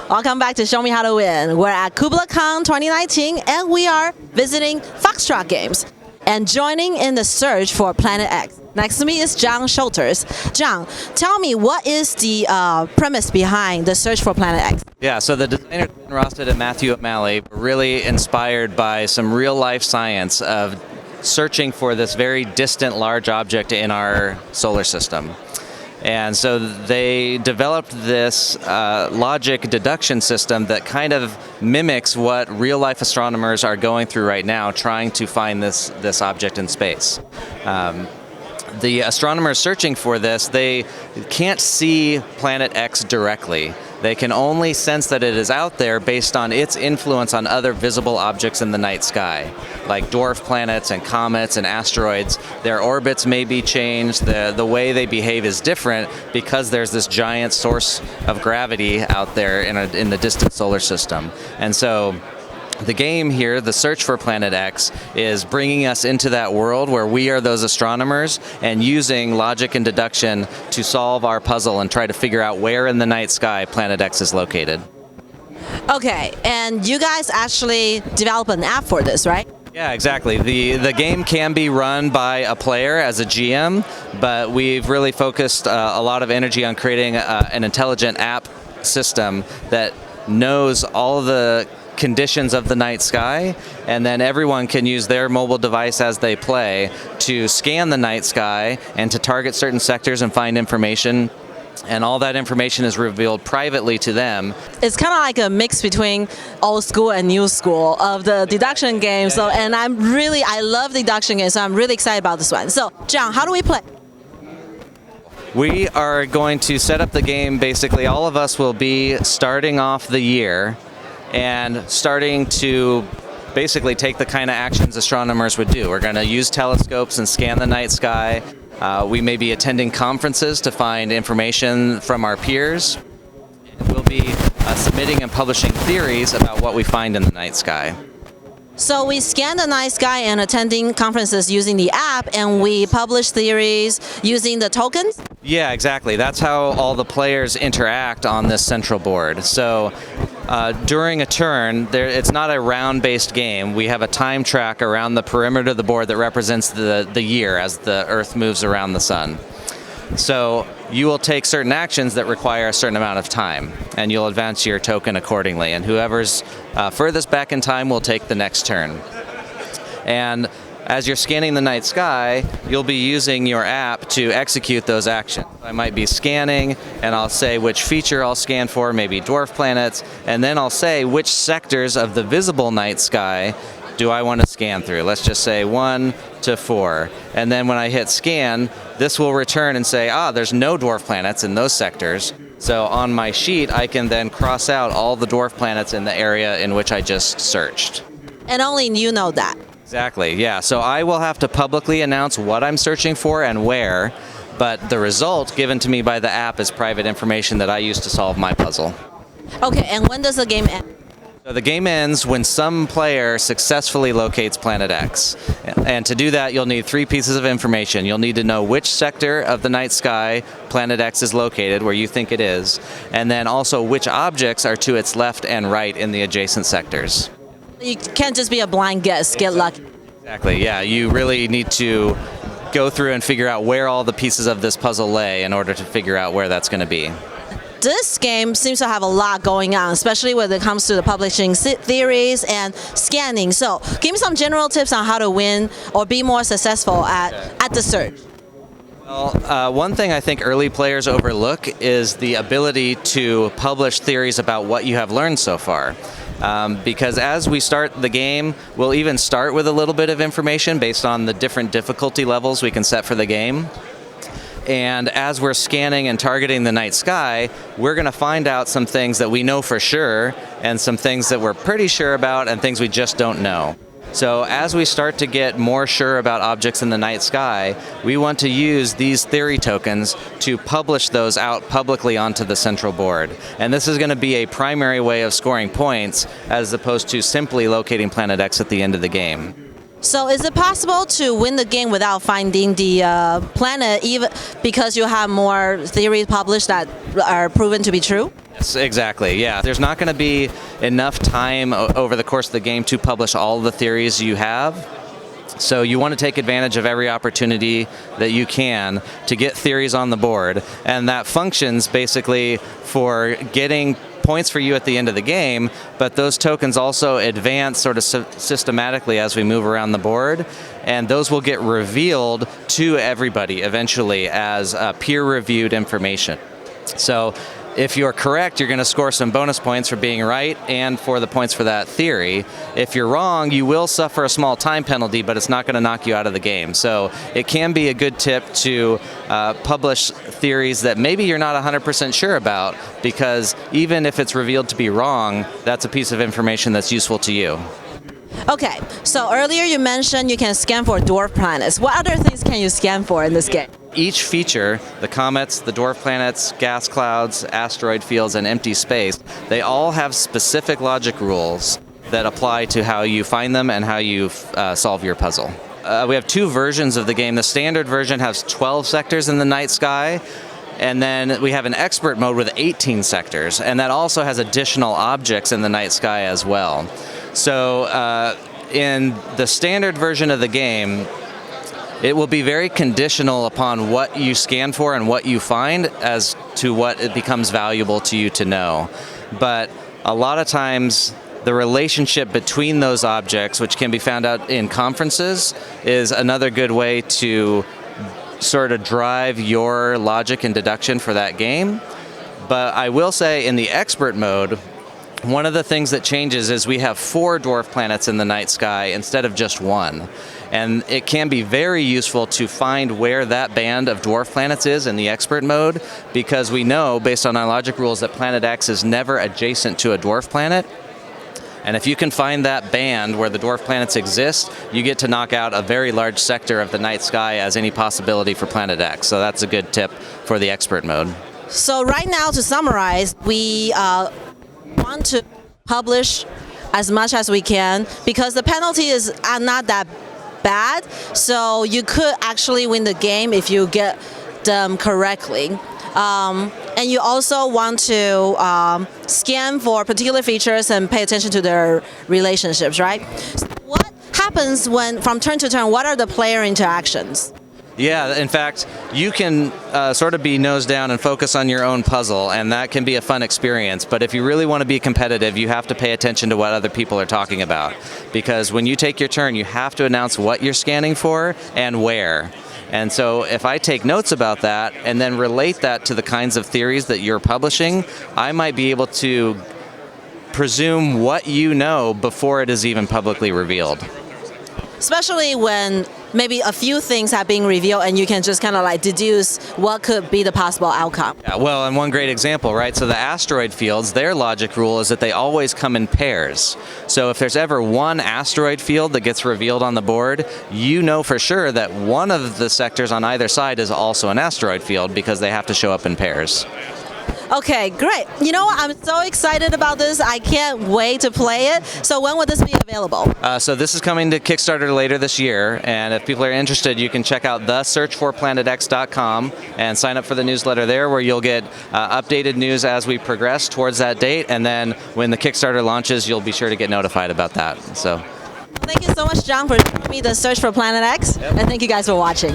Welcome back to Show Me How to Win. We're at KublaCon 2019 and we are visiting Foxtrot Games and joining in the search for Planet X. Next to me is Shulters. John, tell me, what is the premise behind the search for Planet X? Yeah, so the designers, Rosset and Matthew O'Malley, were really inspired by some real-life science of searching for this very distant large object in our solar system. And so they developed this logic deduction system that kind of mimics what real-life astronomers are going through right now, trying to find this object in space. The astronomers searching for this, they can't see Planet X directly. They can only sense that it is out there based on its influence on other visible objects in the night sky, like dwarf planets and comets and asteroids. Their orbits may be changed, the way they behave is different because there's this giant source of gravity out there in the distant solar system. And so the game here, the search for Planet X, is bringing us into that world where we are those astronomers and using logic and deduction to solve our puzzle and try to figure out where in the night sky Planet X is located. Okay, and you guys actually developed an app for this, right? Yeah, exactly. The game can be run by a player as a GM, but we've really focused a lot of energy on creating an intelligent app system that knows all the conditions of the night sky, and then everyone can use their mobile device as they play to scan the night sky and to target certain sectors and find information, and all that information is revealed privately to them. It's kind of like a mix between old school and new school of the deduction game. So, and I love deduction games, so I'm really excited about this one. So, John, how do we play? We are going to set up the game. Basically, all of us will be starting off the year and starting to basically take the kind of actions astronomers would do. We're going to use telescopes and scan the night sky. We may be attending conferences to find information from our peers. We'll be submitting and publishing theories about what we find in the night sky. So we scan the night sky and attending conferences using the app, and we publish theories using the tokens? Yeah, exactly. That's how all the players interact on this central board. So during a turn, it's not a round-based game. We have a time track around the perimeter of the board that represents the year as the Earth moves around the sun. So you will take certain actions that require a certain amount of time, and you'll advance your token accordingly. And whoever's furthest back in time will take the next turn. And as you're scanning the night sky, you'll be using your app to execute those actions. I might be scanning, and I'll say which feature I'll scan for, maybe dwarf planets, and then I'll say which sectors of the visible night sky do I want to scan through. Let's just say 1 to 4. And then when I hit scan, this will return and say, there's no dwarf planets in those sectors. So on my sheet, I can then cross out all the dwarf planets in the area in which I just searched. And only you know that. Exactly, yeah. So I will have to publicly announce what I'm searching for and where, but the result given to me by the app is private information that I use to solve my puzzle. Okay, and when does the game end? So the game ends when some player successfully locates Planet X. And to do that, you'll need 3 pieces of information. You'll need to know which sector of the night sky Planet X is located, where you think it is, and then also which objects are to its left and right in the adjacent sectors. You can't just be a blind guess, get lucky. Exactly, yeah. You really need to go through and figure out where all the pieces of this puzzle lay in order to figure out where that's going to be. This game seems to have a lot going on, especially when it comes to the publishing theories and scanning. So give me some general tips on how to win or be more successful at the search. Well, one thing I think early players overlook is the ability to publish theories about what you have learned so far. Because as we start the game, we'll even start with a little bit of information based on the different difficulty levels we can set for the game. And as we're scanning and targeting the night sky, we're going to find out some things that we know for sure, and some things that we're pretty sure about, and things we just don't know. So as we start to get more sure about objects in the night sky, we want to use these theory tokens to publish those out publicly onto the central board. And this is going to be a primary way of scoring points, as opposed to simply locating Planet X at the end of the game. So is it possible to win the game without finding the planet, even because you have more theories published that are proven to be true? Yes, exactly. Yeah, there's not going to be enough time over the course of the game to publish all the theories you have. So you want to take advantage of every opportunity that you can to get theories on the board, and that functions basically for getting points for you at the end of the game, but those tokens also advance sort of systematically as we move around the board, and those will get revealed to everybody eventually as peer-reviewed information. So if you're correct, you're going to score some bonus points for being right and for the points for that theory. If you're wrong, you will suffer a small time penalty, but it's not going to knock you out of the game. So it can be a good tip to publish theories that maybe you're not 100% sure about, because even if it's revealed to be wrong, that's a piece of information that's useful to you. Okay, so earlier you mentioned you can scan for dwarf planets. What other things can you scan for in this game? Each feature, the comets, the dwarf planets, gas clouds, asteroid fields, and empty space, they all have specific logic rules that apply to how you find them and how you solve your puzzle. We have two versions of the game. The standard version has 12 sectors in the night sky, and then we have an expert mode with 18 sectors, and that also has additional objects in the night sky as well. So in the standard version of the game, it will be very conditional upon what you scan for and what you find as to what it becomes valuable to you to know. But a lot of times, the relationship between those objects, which can be found out in conferences, is another good way to sort of drive your logic and deduction for that game. But I will say in the expert mode, one of the things that changes is we have 4 dwarf planets in the night sky instead of just 1. And it can be very useful to find where that band of dwarf planets is in the expert mode, because we know, based on our logic rules, that planet X is never adjacent to a dwarf planet. And if you can find that band where the dwarf planets exist, you get to knock out a very large sector of the night sky as any possibility for planet X. So that's a good tip for the expert mode. So right now, to summarize, we want to publish as much as we can because the penalty is not that bad. So you could actually win the game if you get them correctly. And you also want to scan for particular features and pay attention to their relationships, right? So what happens when, from turn to turn, what are the player interactions? Yeah, in fact, you can sort of be nose down and focus on your own puzzle, and that can be a fun experience. But if you really want to be competitive, you have to pay attention to what other people are talking about. Because when you take your turn, you have to announce what you're scanning for and where. And so if I take notes about that and then relate that to the kinds of theories that you're publishing, I might be able to presume what you know before it is even publicly revealed. Especially when maybe a few things have been revealed and you can just kind of like deduce what could be the possible outcome. Yeah, well, and one great example, right? So the asteroid fields, their logic rule is that they always come in pairs. So if there's ever one asteroid field that gets revealed on the board, you know for sure that one of the sectors on either side is also an asteroid field because they have to show up in pairs. Okay, great. You know what? I'm so excited about this. I can't wait to play it. So when will this be available? So this is coming to Kickstarter later this year, and if people are interested, you can check out thesearchforplanetx.com and sign up for the newsletter there, where you'll get updated news as we progress towards that date, and then when the Kickstarter launches, you'll be sure to get notified about that. So, thank you so much, John, for showing me the Search for Planet X, and thank you guys for watching.